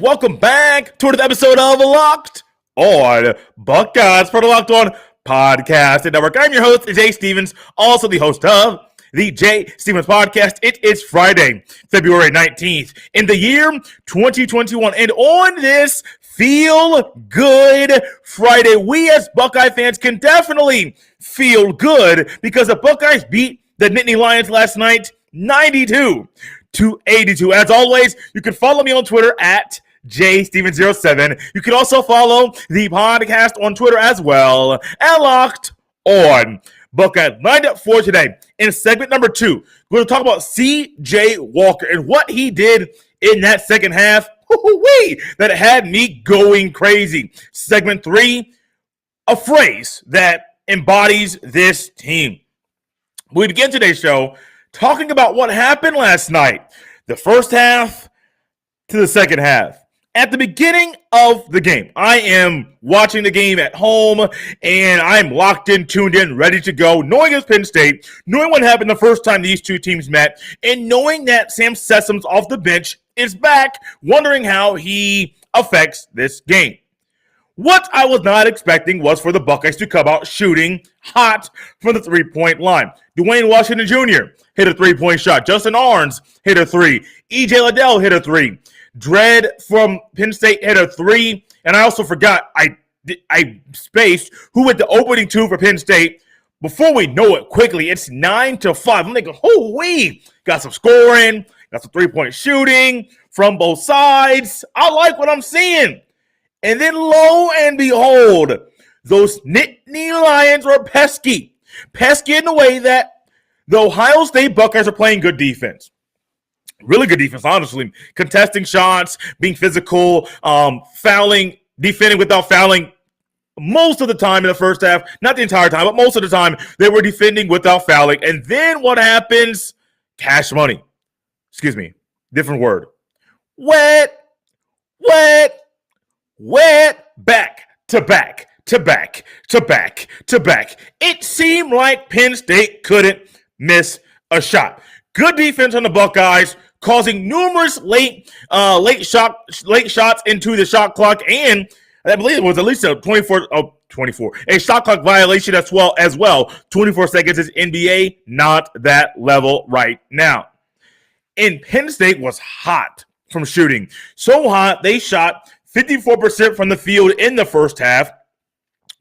Welcome back to another episode of Locked On Buckeyes for the Locked On Podcast Network. I'm your host, Jay Stevens, also the host of the Jay Stevens Podcast. It is Friday, February 19th in the year 2021. And on this Feel Good Friday, we as Buckeye fans can definitely feel good because the Buckeyes beat the Nittany Lions last night 92-82. As always, you can follow me on Twitter at JStevens07. You can also follow the podcast on Twitter as well at Locked On Buckeye. Lined up for today in segment number 2, we're going to talk about C.J. Walker and what he did in that second half. That had me going crazy. Segment 3, a phrase that embodies this team. We begin today's show talking about what happened last night, the first half to the second half. At the beginning of the game, I am watching the game at home, and I'm locked in, tuned in, ready to go, knowing it's Penn State, knowing what happened the first time these two teams met, and knowing that Sam Sessoms off the bench is back, wondering how he affects this game. What I was not expecting was for the Buckeyes to come out shooting hot from the three-point line. Dwayne Washington Jr. hit a three-point shot. Justin Arns hit a three. E.J. Liddell hit a three. Dredd from Penn State hit a three. And I also forgot, I spaced who hit the opening two for Penn State. Before we know it, quickly, it's 9-5. I'm thinking, we got some scoring, got some three-point shooting from both sides. I like what I'm seeing. And then lo and behold, those Nittany Lions were pesky. Pesky in the way that the Ohio State Buckeyes are playing good defense. Really good defense, honestly. Contesting shots, being physical, fouling, defending without fouling. Most of the time in the first half, not the entire time, but most of the time, they were defending without fouling. And then what happens? Cash money. Excuse me, different word. Wet, back to back to back to back to back. It seemed like Penn State couldn't miss a shot. Good defense on the Buckeyes, causing numerous late shots into the shot clock, and I believe it was at least a 24 a shot clock violation as well. 24 seconds is NBA, not that level right now. And Penn State was hot from shooting. So hot, they shot 54% from the field in the first half.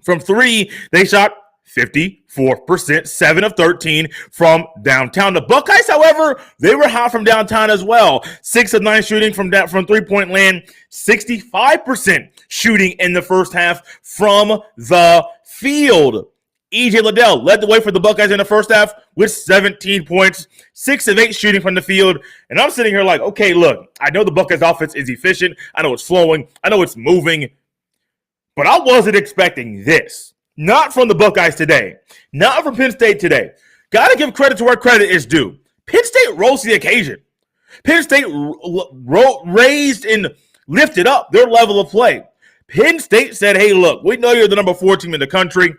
From three, they shot 54%, 7 of 13 from downtown. The Buckeyes, however, they were hot from downtown as well. 6 of 9 shooting from three-point land, 65% shooting in the first half from the field. E.J. Liddell led the way for the Buckeyes in the first half with 17 points, 6 of 8 shooting from the field. And I'm sitting here like, okay, look, I know the Buckeyes offense is efficient. I know it's flowing. I know it's moving. But I wasn't expecting this. Not from the Buckeyes today. Not from Penn State today. Got to give credit to where credit is due. Penn State rose to the occasion. Penn State raised and lifted up their level of play. Penn State said, hey, look, we know you're the number 4 team in the country.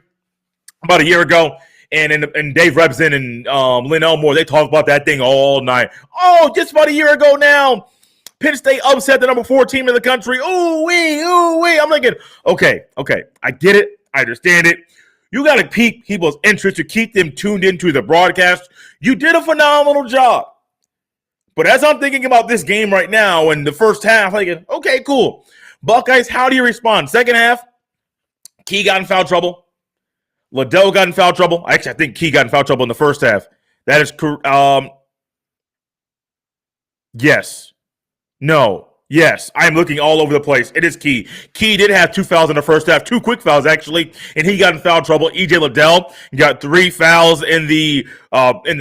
About a year ago, and Dave Rebson and Lynn Elmore, they talked about that thing all night. Oh, just about a year ago now, Penn State upset the number 4 team in the country. Ooh-wee. I'm thinking, okay, I get it. I understand it. You got to pique people's interest to keep them tuned into the broadcast. You did a phenomenal job. But as I'm thinking about this game right now in the first half, I'm thinking, okay, cool. Buckeyes, how do you respond? Second half, Key got in foul trouble. Liddell got in foul trouble. Actually, I think Key got in foul trouble in the first half. That is yes. No. Yes. I am looking all over the place. It is Key. Key did have 2 fouls in the first half, 2 quick fouls, actually, and he got in foul trouble. E.J. Liddell got 3 fouls in the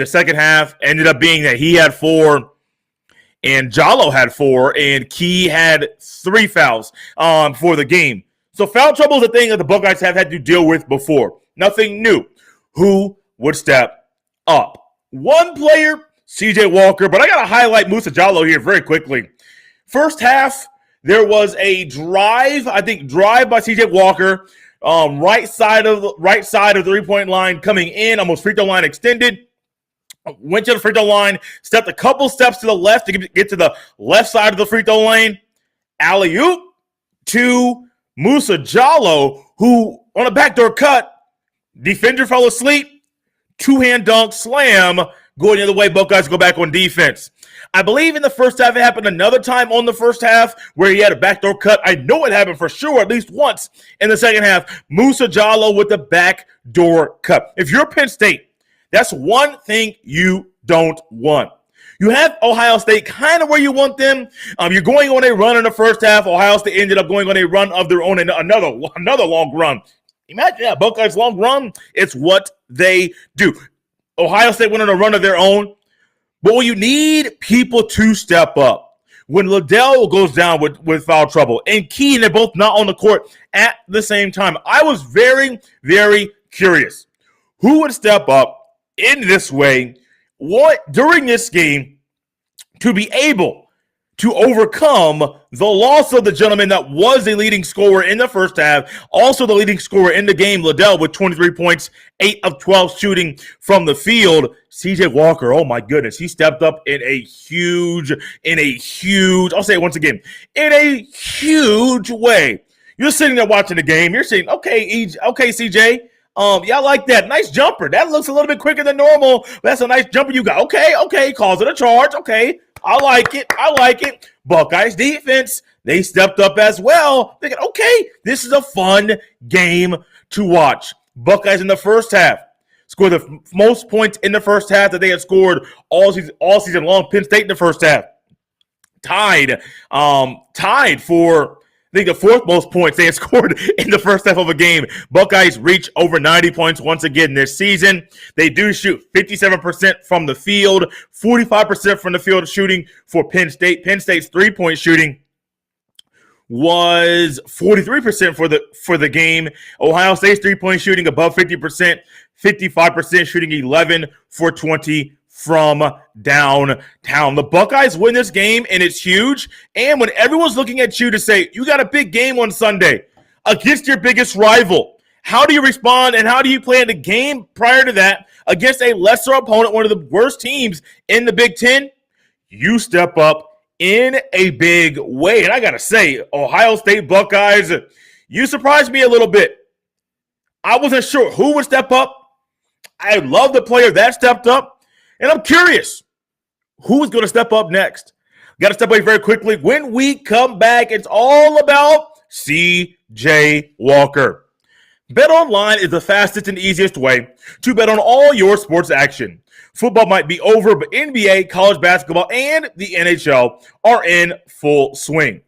second half. Ended up being that he had 4 and Jallo had 4, and Key had 3 fouls for the game. So foul trouble is a thing that the Buckeyes have had to deal with before. Nothing new. Who would step up? One player, C.J. Walker, but I got to highlight Musa Jallo here very quickly. First half, there was a drive by C.J. Walker, right side of the three-point line coming in, almost free throw line extended. Went to the free throw line, stepped a couple steps to the left to get to the left side of the free throw lane, alley-oop to Musa Jallo, who on a backdoor cut, defender fell asleep, two-hand dunk slam, going the other way. Buckeyes go back on defense. I believe in the first half, it happened another time on the first half where he had a backdoor cut. I know it happened for sure at least once in the second half. Musa Jallo with the backdoor cut. If you're Penn State, that's one thing you don't want. You have Ohio State kind of where you want them. You're going on a run in the first half. Ohio State ended up going on a run of their own, and another long run. Imagine that, Buckeyes' long run. It's what they do. Ohio State went on a run of their own. But when you need people to step up, when Liddell goes down with foul trouble and Key, and they're both not on the court at the same time, I was very, very curious. Who would step up in this way during this game to be able to overcome the loss of the gentleman that was the leading scorer in the first half, also the leading scorer in the game, Liddell, with 23 points, 8 of 12 shooting from the field. CJ Walker, oh my goodness, he stepped up in a huge, I'll say it once again, in a huge way. You're sitting there watching the game, you're saying, okay, CJ, yeah, I like that. Nice jumper. That looks a little bit quicker than normal. But that's a nice jumper you got. Okay, calls it a charge. Okay, I like it. Buckeyes defense, they stepped up as well. Thinking, okay, this is a fun game to watch. Buckeyes in the first half scored the most points in the first half that they had scored all season long. Penn State in the first half tied for, I think, the fourth most points they had scored in the first half of a game. Buckeyes reach over 90 points once again this season. They do shoot 57% from the field, 45% from the field shooting for Penn State. Penn State's three-point shooting was 43% for the game. Ohio State's three-point shooting above 50%, 55% shooting 11 for 20 from downtown. The Buckeyes win this game, and it's huge. And when everyone's looking at you to say, you got a big game on Sunday against your biggest rival, how do you respond, and how do you play in the game prior to that against a lesser opponent, one of the worst teams in the Big Ten? You step up in a big way. And I got to say, Ohio State Buckeyes, you surprised me a little bit. I wasn't sure who would step up. I love the player that stepped up. And I'm curious, who is going to step up next? Got to step away very quickly. When we come back, it's all about CJ Walker. BetOnline is the fastest and easiest way to bet on all your sports action. Football might be over, but NBA, college basketball, and the NHL are in full swing.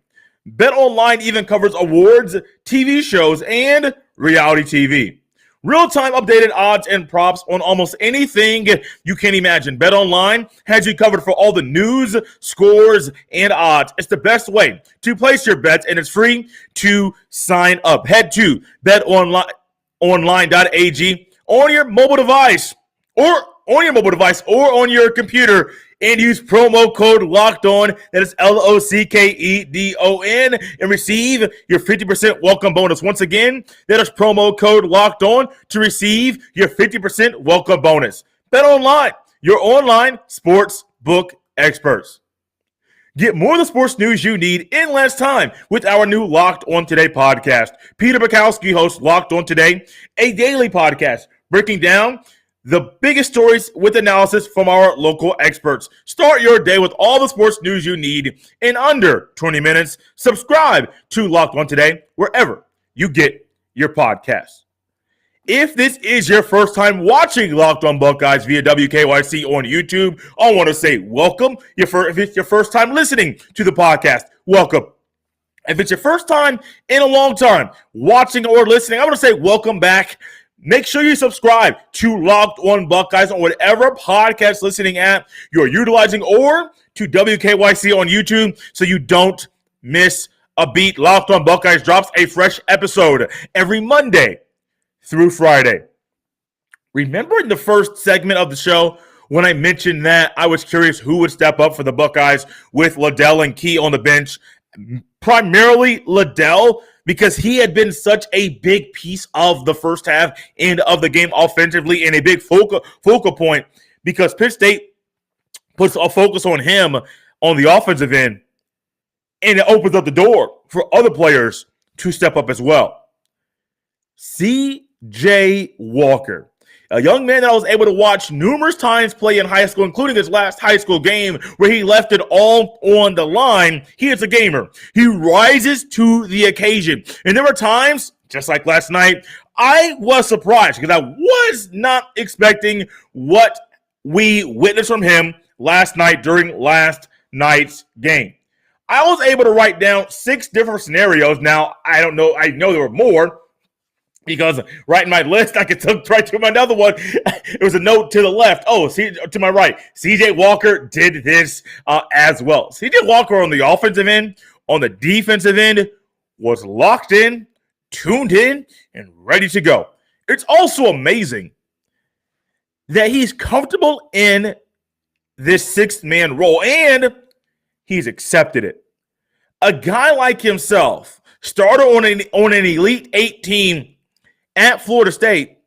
BetOnline even covers awards, TV shows, and reality TV. Real-time updated odds and props on almost anything you can imagine. BetOnline has you covered for all the news, scores, and odds. It's the best way to place your bets, and it's free to sign up. Head to betonline.ag on your mobile device or on your computer and use promo code LOCKEDON, that is LOCKEDON, and receive your 50% welcome bonus. Once again, that is promo code LOCKEDON to receive your 50% welcome bonus. BetOnline, your online sports book experts. Get more of the sports news you need in less time with our new Locked On Today podcast. Peter Bukowski hosts Locked On Today, a daily podcast breaking down the biggest stories with analysis from our local experts. Start your day with all the sports news you need in under 20 minutes. Subscribe to Locked On Today wherever you get your podcasts. If this is your first time watching Locked On Buckeyes via WKYC on YouTube, I want to say welcome. If it's your first time listening to the podcast, welcome. If it's your first time in a long time watching or listening, I want to say welcome back. Make sure you subscribe to Locked On Buckeyes on whatever podcast listening app you're utilizing, or to WKYC on YouTube so you don't miss a beat. Locked On Buckeyes drops a fresh episode every Monday through Friday. Remember in the first segment of the show when I mentioned that I was curious who would step up for the Buckeyes with Liddell and Key on the bench? Primarily Liddell, because he had been such a big piece of the first half and of the game offensively, and a big focal point, because Penn State puts a focus on him on the offensive end. And it opens up the door for other players to step up as well. C.J. Walker, a young man that I was able to watch numerous times play in high school, including his last high school game where he left it all on the line. He is a gamer. He rises to the occasion. And there were times, just like last night, I was surprised because I was not expecting what we witnessed from him last night during last night's game. I was able to write down 6 different scenarios. Now, I know there were more, because right in my list, I could look right to another one. It was a note to the left. Oh, to my right. C.J. Walker did this as well. C.J. Walker on the offensive end, on the defensive end, was locked in, tuned in, and ready to go. It's also amazing that he's comfortable in this 6-man role, and he's accepted it. A guy like himself, starter on an Elite 8 team at Florida State,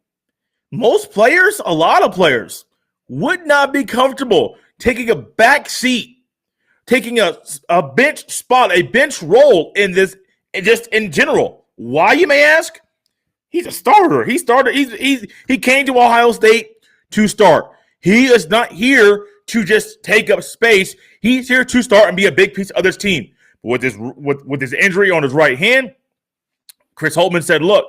most players, a lot of players, would not be comfortable taking a back seat, taking a bench spot, a bench role in this, just in general. Why, you may ask? He's a starter. He came to Ohio State to start. He is not here to just take up space. He's here to start and be a big piece of this team. With his injury on his right hand, Chris Holtman said, look,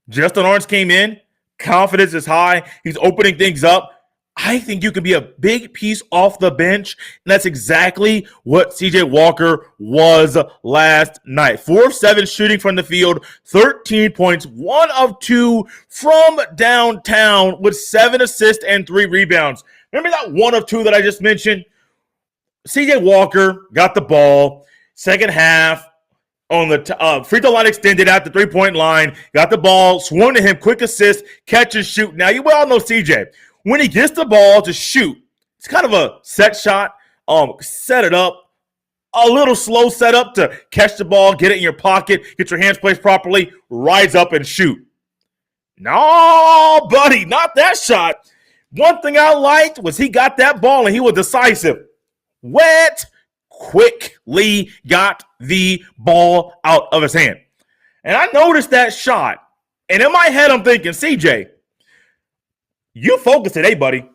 Justin Orange came in. Confidence is high. He's opening things up. I think you can be a big piece off the bench. And that's exactly what C.J. Walker was last night. 4 of 7 shooting from the field, 13 points, 1 of 2 from downtown with 7 assists and 3 rebounds. Remember that 1 of 2 that I just mentioned? C.J. Walker got the ball. Second half, on the free throw line extended at the 3-point line, got the ball, swung to him, quick assist, catch and shoot. Now, you all know CJ. When he gets the ball to shoot, it's kind of a set shot, set it up, a little slow setup to catch the ball, get it in your pocket, get your hands placed properly, rise up and shoot. No, buddy, not that shot. One thing I liked was he got that ball and he was decisive. Quickly got the ball out of his hand. And I noticed that shot. And in my head, I'm thinking, CJ, you focus today, buddy.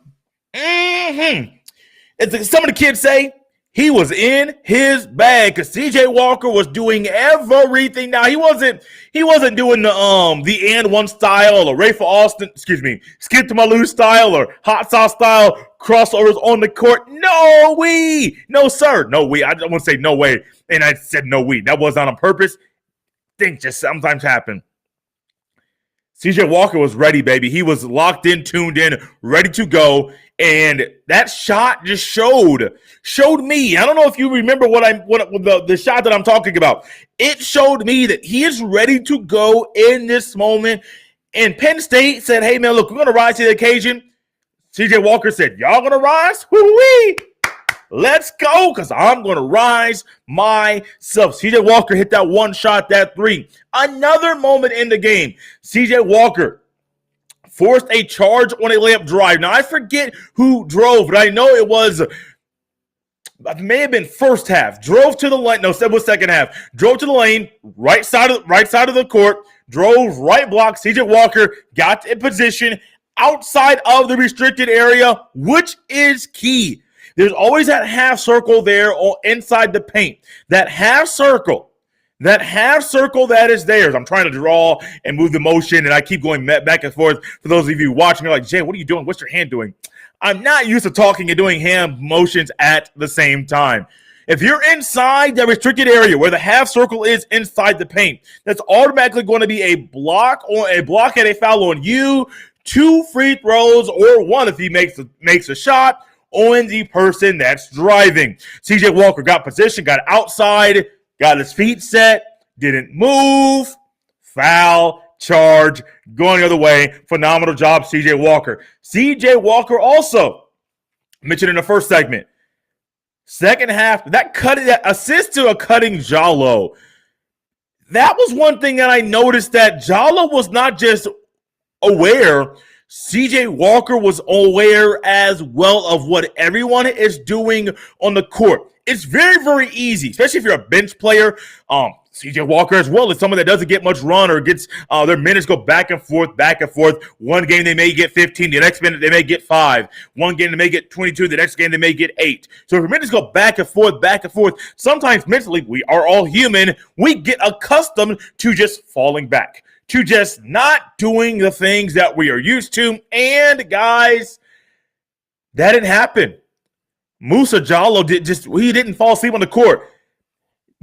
As some of the kids say, he was in his bag because CJ Walker was doing everything. Now, he wasn't doing the and one style or Rafa Austin, skip to my loose style or hot sauce style crossovers on the court. No, sir. No, I don't want to say no way. And I said no, that was not on purpose. Things just sometimes happen. CJ Walker was ready, baby. He was locked in, tuned in, ready to go. And that shot just showed me. I don't know if you remember the shot that I'm talking about. It showed me that he is ready to go in this moment. And Penn State said, hey, man, look, we're going to rise to the occasion. CJ Walker said, y'all going to rise? Woo-wee! Let's go, because I'm going to rise myself. CJ Walker hit that one shot, that 3. Another moment in the game. CJ Walker forced a charge on a layup drive. Now, I forget who drove, but I know it may have been first half. Drove to the lane. No, it was second half. Drove to the lane, right side of the court. Drove right block. CJ Walker got in position outside of the restricted area, which is key. There's always that half circle there or inside the paint. That half circle that is theirs. I'm trying to draw and move the motion, and I keep going back and forth. For those of you watching, you're like, Jay, what are you doing? What's your hand doing? I'm not used to talking and doing hand motions at the same time. If you're inside the restricted area where the half circle is inside the paint, that's automatically going to be a block and a foul on you, 2 free throws, or 1 if he makes a shot on the person that's driving. CJ Walker got position, got outside, got his feet set, didn't move, foul, charge, going the other way. Phenomenal job, CJ Walker. CJ Walker also mentioned in the first segment. Second half, that assist to a cutting Jallo. That was one thing that I noticed, that Jallo was not just aware, CJ Walker was aware as well of what everyone is doing on the court. it's very, very easy, especially if you're a bench player. CJ Walker as well is someone that doesn't get much run or gets their minutes go back and forth, back and forth. One game they may get 15, the next minute they may get 5. One game they may get 22, the next game they may get 8. So if your minutes go back and forth, sometimes mentally, we are all human, we get accustomed to just falling back, to just not doing the things that we are used to. And guys, that didn't happen. Musa Jallow didn't fall asleep on the court.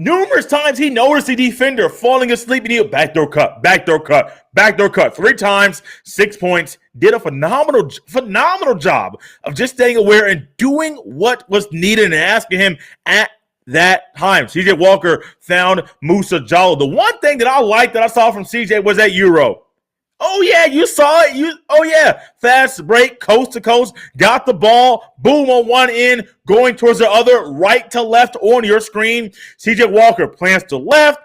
Numerous times he noticed the defender falling asleep and he would backdoor cut. 3 times, 6 points. Did a phenomenal job of just staying aware and doing what was needed and asking him at that time. CJ Walker found Musa Jallow. The one thing that I liked that I saw from CJ was that Euro. Oh, yeah, you saw it. Fast break, coast to coast, got the ball, boom on one end, going towards the other, right to left on your screen. CJ Walker plants to left,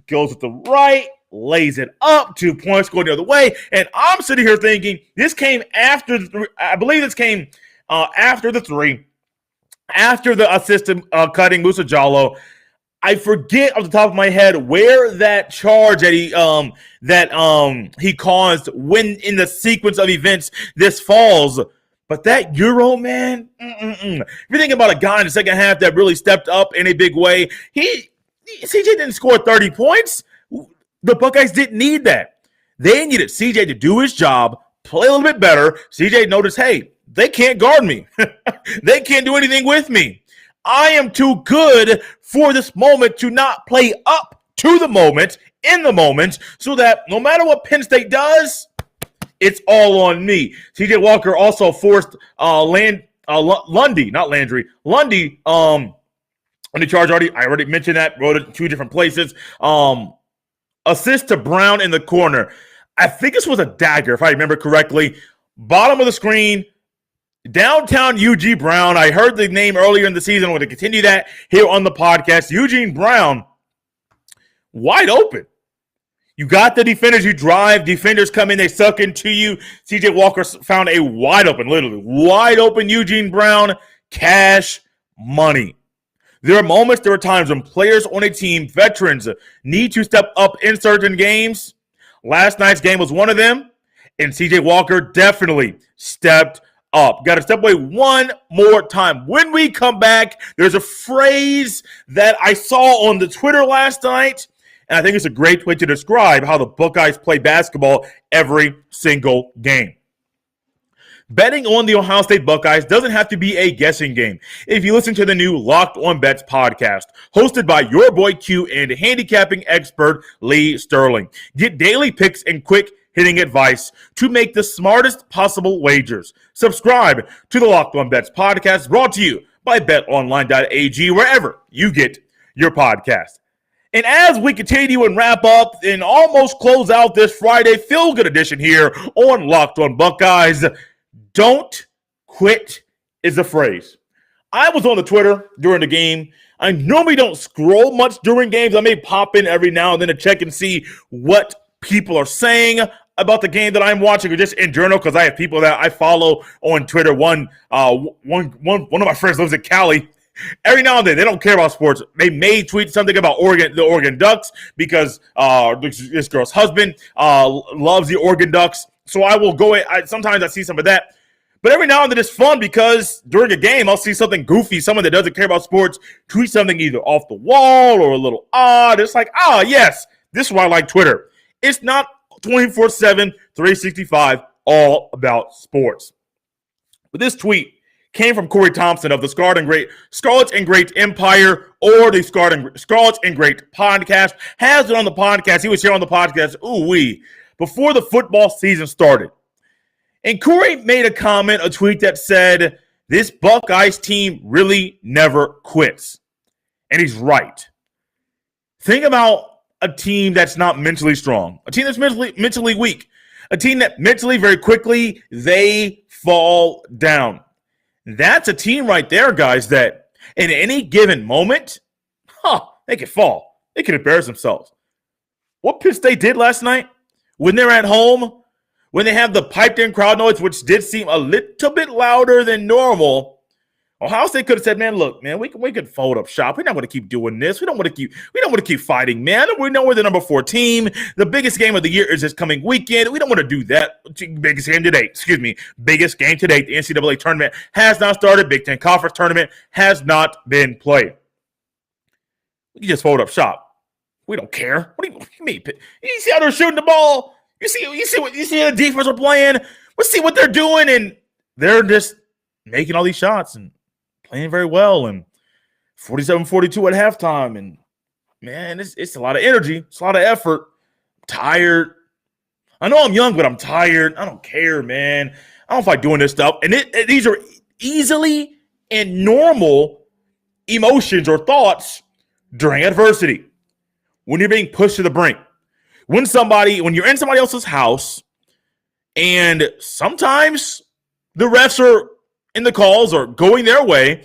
goes with the right, lays it up, 2 points, going the other way. And I'm sitting here thinking, this came after the three. I believe this came after the 3, after the assistant cutting Musa Jallow. I forget off the top of my head where that charge that he caused when in the sequence of events this falls. But that Euro, man, if you're thinking about a guy in the second half that really stepped up in a big way, CJ didn't score 30 points. The Buckeyes didn't need that. They needed CJ to do his job, play a little bit better. CJ noticed, hey, they can't guard me. They can't do anything with me. I am too good for this moment to not play up to the moment, in the moment, so that no matter what Penn State does, it's all on me. CJ Walker also forced Lundy on the charge. I already mentioned that, wrote it in 2 different places. Assist to Brown in the corner. I think this was a dagger, if I remember correctly. Bottom of the screen. Downtown Eugene Brown. I heard the name earlier in the season. I'm going to continue that here on the podcast. Eugene Brown, wide open. You got the defenders. You drive. Defenders come in. They suck into you. CJ Walker found a literally wide open Eugene Brown. Cash money. There are times when players on a team, veterans, need to step up in certain games. Last night's game was one of them, and CJ Walker definitely stepped up. Got to step away one more time. When we come back, there's a phrase that I saw on the Twitter last night, and I think it's a great way to describe how the Buckeyes play basketball every single game. Betting on the Ohio State Buckeyes doesn't have to be a guessing game. If you listen to the new Locked On Bets podcast, hosted by your boy Q and handicapping expert Lee Sterling. Get daily picks and quick hitting advice to make the smartest possible wagers. Subscribe to the Locked On Bets podcast, brought to you by betonline.ag, wherever you get your podcast. And as we continue and wrap up and almost close out this Friday feel-good edition here on Locked On Buckeyes, don't quit is a phrase. I was on the Twitter during the game. I normally don't scroll much during games. I may pop in every now and then to check and see what people are saying about the game that I'm watching, or just in general, because I have people that I follow on Twitter. One of my friends lives in Cali. Every now and then, they don't care about sports. They may tweet something about the Oregon Ducks, because this girl's husband loves the Oregon Ducks. So I will go. Sometimes I see some of that. But every now and then it's fun, because during a game, I'll see something goofy, someone that doesn't care about sports, tweet something either off the wall or a little odd. It's like, yes, this is why I like Twitter. It's not 24/7, 365, all about sports. But this tweet came from Corey Thompson of the Scarlet and Great Empire, or the Scarlet and Great podcast. Has it on the podcast. He was here on the podcast, before the football season started. And Corey made a tweet that said, this Buckeyes team really never quits. And he's right. Think about a team that's not mentally strong, a team that's mentally weak, a team that mentally very quickly they fall down. That's a team right there, guys, that in any given moment, they could fall. They could embarrass themselves. What Penn State did last night when they're at home, when they have the piped-in crowd noise, which did seem a little bit louder than normal, Ohio State could have said, man, look, man, we could fold up shop. We're not going to keep doing this. We don't want to keep fighting, man. We know we're the number 4 team. The biggest game of the year is this coming weekend. We don't want to do that. Biggest game to date. Biggest game to date. The NCAA tournament has not started. Big Ten Conference tournament has not been played. We can just fold up shop. We don't care. What do you mean? You see how they're shooting the ball? You see how the defense are playing? Let's see what they're doing, and they're just making all these shots and playing very well, and 47-42 at halftime. And man, it's a lot of energy. It's a lot of effort. I'm tired. I know I'm young, but I'm tired. I don't care, man. I don't like doing this stuff. And these are easily and normal emotions or thoughts during adversity. When you're being pushed to the brink. When you're in somebody else's house, and sometimes the refs are in the calls or going their way,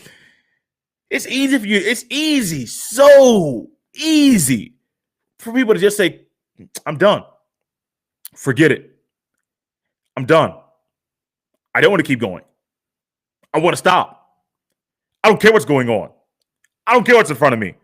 it's easy for you. It's easy, so easy for people to just say, I'm done. Forget it. I'm done. I don't want to keep going. I want to stop. I don't care what's going on. I don't care what's in front of me.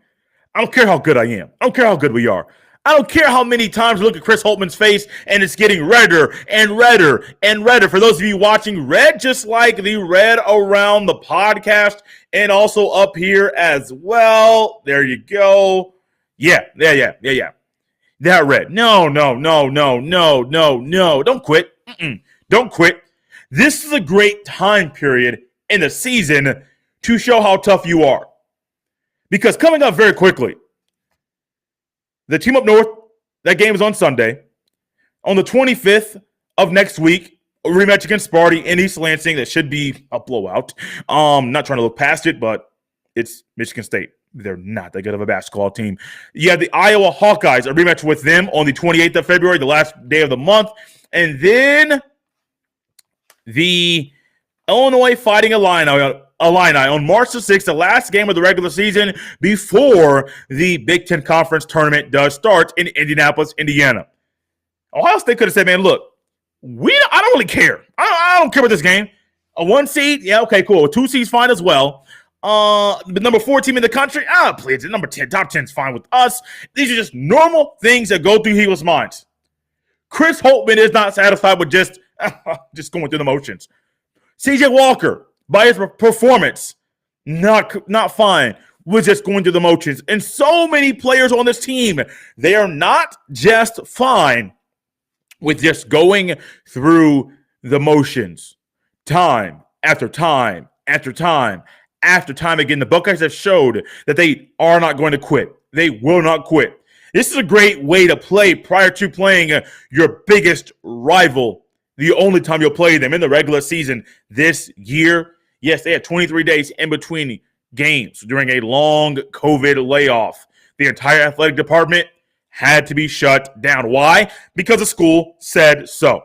I don't care how good I am. I don't care how good we are. I don't care how many times we look at Chris Holtman's face and it's getting redder and redder and redder. For those of you watching, red just like the red around the podcast and also up here as well. There you go. Yeah. That red. No. Don't quit. Don't quit. This is a great time period in the season to show how tough you are. Because coming up very quickly, the team up north, that game is on Sunday. On the 25th of next week, a rematch against Sparty in East Lansing. That should be a blowout. Not trying to look past it, but it's Michigan State. They're not that good of a basketball team. You have the Iowa Hawkeyes, a rematch with them on the 28th of February, the last day of the month. And then the Illinois Fighting Illini on March the 6th, the last game of the regular season before the Big Ten Conference tournament does start in Indianapolis, Indiana. Ohio State could have said, man, look, I don't really care. I don't care about this game. A 1 seed, yeah, okay, cool. A 2 seed's fine as well. The number 4 team in the country, please, the number 10, top 10 is fine with us. These are just normal things that go through people's minds. Chris Holtman is not satisfied with just going through the motions. CJ Walker, by his performance, not fine. We're just going through the motions. And so many players on this team, they are not just fine with just going through the motions. Time after time after time after time again, the Buckeyes have showed that they are not going to quit. They will not quit. This is a great way to play prior to playing your biggest rival. The only time you'll play them in the regular season this year. Yes, they had 23 days in between games during a long COVID layoff. The entire athletic department had to be shut down. Why? Because the school said so.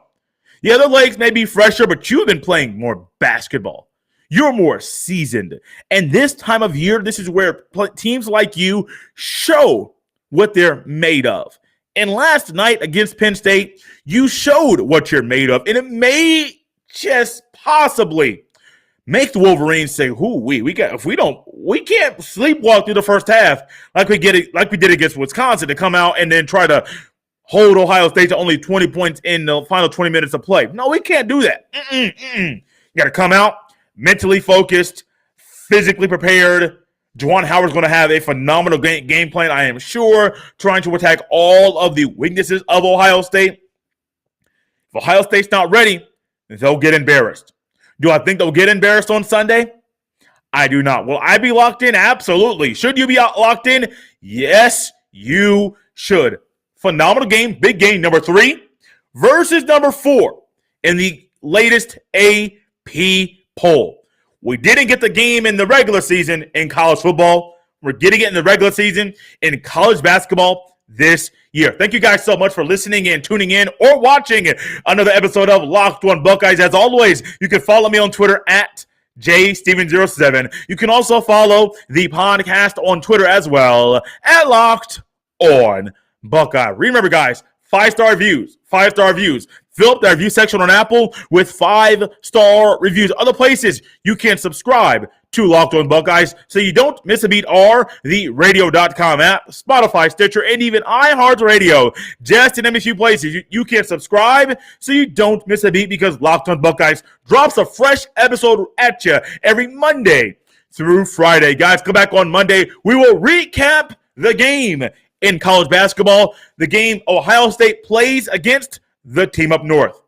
Yeah, the legs may be fresher, but you've been playing more basketball. You're more seasoned. And this time of year, this is where teams like you show what they're made of. And last night against Penn State, you showed what you're made of. And it may just possibly make the Wolverines say, we can't sleepwalk through the first half like we did against Wisconsin to come out and then try to hold Ohio State to only 20 points in the final 20 minutes of play. No, we can't do that. You got to come out mentally focused, physically prepared. Juwan Howard's going to have a phenomenal game plan, I am sure, trying to attack all of the weaknesses of Ohio State. If Ohio State's not ready, they'll get embarrassed. Do I think they'll get embarrassed on Sunday? I do not. Will I be locked in? Absolutely. Should you be locked in? Yes, you should. Phenomenal game, big game, number 3 versus number 4 in the latest AP poll. We didn't get the game in the regular season in college football. We're getting it in the regular season in college basketball this year. Thank you guys so much for listening and tuning in or watching another episode of Locked On Buckeyes. As always, you can follow me on Twitter at JSteven07. You can also follow the podcast on Twitter as well at Locked On Buckeye. Remember, guys, 5-star reviews. 5-star reviews. Fill up the review section on Apple with 5-star reviews. Other places you can subscribe to Locked On Buckeyes so you don't miss a beat are the radio.com app, Spotify, Stitcher, and even iHeartRadio. Just to name a few places you can subscribe so you don't miss a beat because Locked On Buckeyes drops a fresh episode at you every Monday through Friday. Guys, come back on Monday. We will recap the game in college basketball, the game Ohio State plays against the team up north.